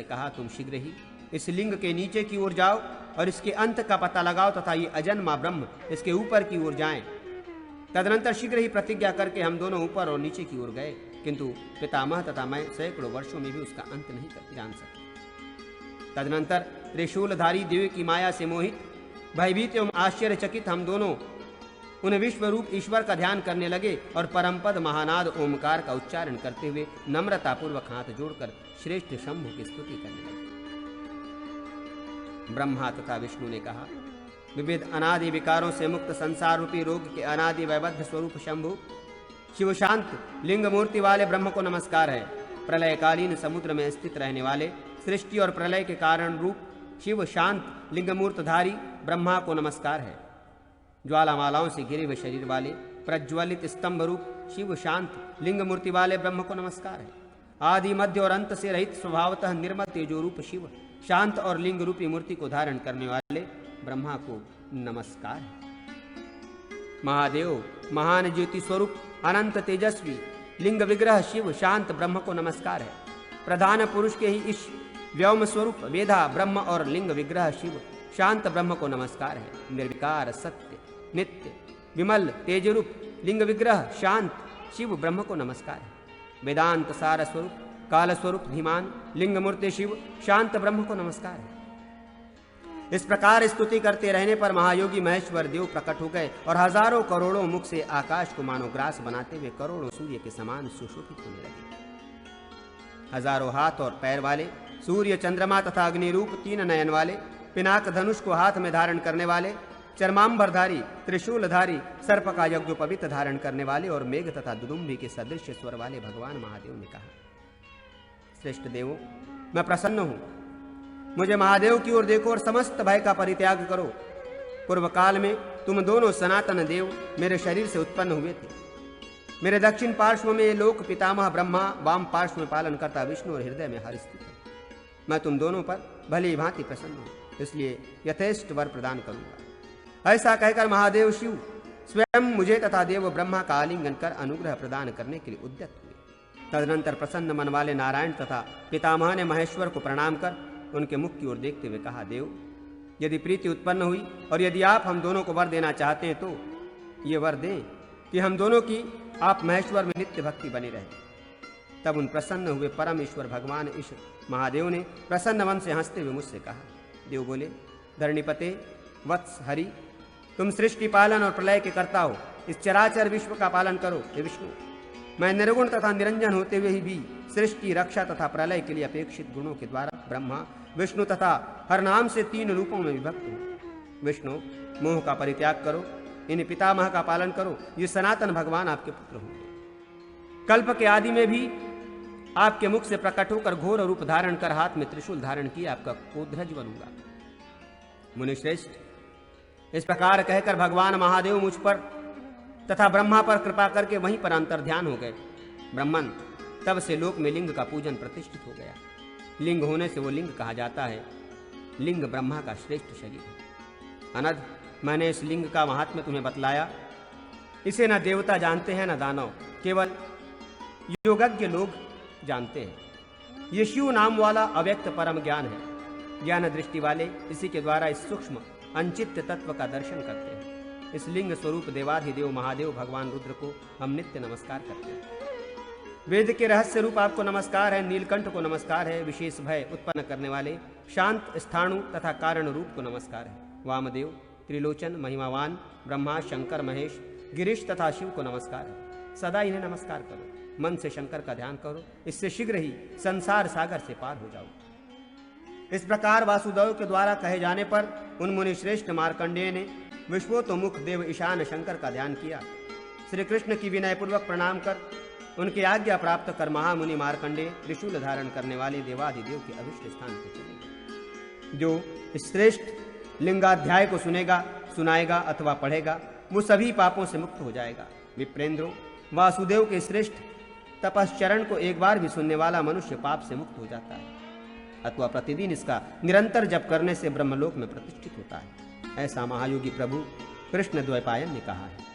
कहा, तुम शीघ्र ही इस लिंग के नीचे की ओर जाओ और इसके अंत का पता लगाओ तथा ये अजन्मा ब्रह्म इसके ऊपर की ओर जाएं। तदनंतर शीघ्र ही प्रतिज्ञा करके हम दोनों ऊपर और नीचे की ओर गए, किंतु पितामह तथा मैं सैकड़ों वर्षों में भी उसका अंत नहीं जान सके। तदनंतर त्रिशूलधारी देव की माया से मोहित, भयभीत एवं आश्चर्यचकित हम दोनों उन विश्व रूप ईश्वर का ध्यान करने लगे और परमपद महानाद ओमकार का उच्चारण करते हुए नम्रतापूर्वक हाथ जोड़कर श्रेष्ठ शंभु की स्तुति करने लगे। ब्रह्मा तथा विष्णु ने कहा, विविध अनादि विकारों से मुक्त संसार रूपी रोग के अनादि वैबद्ध स्वरूप शंभु शिव शांत लिंग मूर्ति वाले ब्रह्म को नमस्कार है। प्रलयकालीन समुद्र में स्थित रहने वाले सृष्टि और प्रलय के कारण रूप शिव शांत लिंग मूर्तधारी ब्रह्मा को नमस्कार है। ज्वालामालाओं से घिरे हुए शरीर वाले प्रज्वलित स्तंभ रूप शिव शांत लिंग मूर्ति वाले ब्रह्म को नमस्कार है। आदि मध्य और अंत से रहित स्वभावतः निर्मल तेजो रूप शिव शांत और लिंग रूपी मूर्ति को धारण करने वाले ब्रह्मा को नमस्कार है। महादेव महान ज्योति स्वरूप अनंत तेजस्वी लिंग विग्रह शिव शांत ब्रह्म को नमस्कार है। प्रधान पुरुष के ही इस व्योम स्वरूप वेदा ब्रह्म और लिंग विग्रह शिव शांत ब्रह्म को नमस्कार है। निर्विकार सत्य नित्य विमल तेजरूप लिंग विग्रह शांत शिव ब्रह्म को नमस्कार है। वेदांत सार स्वरूप काल स्वरूप धीमान लिंग मूर्ति शिव शांत ब्रह्म को नमस्कार है। इस प्रकार स्तुति करते रहने पर महायोगी महेश्वर देव प्रकट हो गए और हजारों करोड़ों मुख से आकाश को मानो ग्रास बनाते हुए करोड़ों सूर्य के समान सुशोभित होने लगे। हजारों हाथ और पैर वाले सूर्य चंद्रमा तथा अग्नि रूप तीन नयन वाले पिनाक धनुष को हाथ में धारण करने वाले चर्मांबरधारी त्रिशूलधारी सर्प का यज्ञोपवीत धारण करने वाले और मेघ तथा दुदुम्बी के सदृश स्वर वाले भगवान महादेव ने कहा, श्रेष्ठ देवों, मैं प्रसन्न हूं, मुझे महादेव की ओर देखो और समस्त भय का परित्याग करो। पूर्व काल में तुम दोनों सनातन देव मेरे शरीर से उत्पन्न हुए थे। मेरे दक्षिण पार्श्व में लोक पितामह ब्रह्मा, वाम पार्श्व में पालन करता विष्णु और हृदय में हरि स्थित है। मैं तुम दोनों पर भली भांति प्रसन्न हूं, इसलिए यथेष्ट वर प्रदान करूंगा। ऐसा कहकर महादेव शिव स्वयं मुझे तथा देव ब्रह्मा का आलिंगन कर अनुग्रह प्रदान करने के लिए उद्यत हुए। तदनंतर प्रसन्न मन वाले नारायण तथा पितामह ने महेश्वर को प्रणाम कर उनके मुख की ओर देखते हुए कहा, देव, यदि प्रीति उत्पन्न हुई और यदि आप हम दोनों को वर देना चाहते हैं तो ये वर दें कि हम दोनों की आप महेश्वर में नित्य भक्ति बनी रहे। तब उन प्रसन्न हुए परम ईश्वर भगवान ईश महादेव ने प्रसन्न मन से हंसते हुए मुझसे कहा। देव बोले, धरणीपते वत्स हरि, तुम सृष्टि पालन और प्रलय के कर्ता हो, इस चराचर विश्व का पालन करो। हे विष्णु, मैं निर्गुण तथा निरंजन होते हुए ही भी सृष्टि रक्षा तथा प्रलय के लिए अपेक्षित गुणों के द्वारा ब्रह्मा विष्णु तथा हर नाम से तीन रूपों में विभक्त हूं। विष्णु, मोह का परित्याग करो, इन पितामह का पालन करो, ये सनातन भगवान आपके पुत्र होंगे। कल्प के आदि में भी आपके मुख से प्रकट होकर घोर रूप धारण कर हाथ में त्रिशूल धारण किए आपका कोध्वज बनूंगा। मुनिश्रेष्ठ, इस प्रकार कहकर भगवान महादेव मुझ पर तथा ब्रह्मा पर कृपा करके वहीं पर अंतर्ध्यान हो गए। ब्रह्मन, तब से लोक में लिंग का पूजन प्रतिष्ठित हो गया। लिंग होने से वो लिंग कहा जाता है। लिंग ब्रह्मा का श्रेष्ठ शरीर है। अनद, मैंने इस लिंग का महात्म्य तुम्हें बतलाया। इसे न देवता जानते हैं न दानव, केवल योगज्ञ लोग जानते हैं। ये शिव नाम वाला अव्यक्त परम ज्ञान है। ज्ञान दृष्टि वाले इसी के द्वारा इस सूक्ष्म अंचित्य तत्व का दर्शन करते हैं। इस लिंग स्वरूप देवाधिदेव महादेव भगवान रुद्र को हम नित्य नमस्कार करते हैं। वेद के रहस्य रूप आपको नमस्कार है। नीलकंठ को नमस्कार है। विशेष भय उत्पन्न करने वाले शांत स्थाणु तथा कारण रूप को नमस्कार है। वामदेव, त्रिलोचन, महिमावान ब्रह्मा, शंकर, महेश, गिरीश तथा शिव को नमस्कार है। सदा इन्हें नमस्कार करो। मन से शंकर का ध्यान करो, इससे शीघ्र ही संसार सागर से पार हो जाओ। इस प्रकार वासुदेव के द्वारा कहे जाने पर उन मुनि श्रेष्ठ मार्कंडेय ने विश्वोत्तमुख देव ईशान शंकर का ध्यान किया। श्री कृष्ण की विनयपूर्वक प्रणाम कर उनकी आज्ञा प्राप्त कर महामुनि मार्कंडेय त्रिशूल धारण करने वाले देवाधिदेव के अभिष्ट स्थान पर चले। जो श्रेष्ठ लिंगाध्याय को सुनेगा, सुनाएगा अथवा पढ़ेगा, वो सभी पापों से मुक्त हो जाएगा। विप्रेंद्रों, वासुदेव के श्रेष्ठ तपश्चरण को एक बार भी सुनने वाला मनुष्य पाप से मुक्त हो जाता है अथवा प्रतिदिन इसका निरंतर जप करने से ब्रह्मलोक में प्रतिष्ठित होता है। ऐसा महायोगी प्रभु कृष्ण द्वैपायन ने कहा है।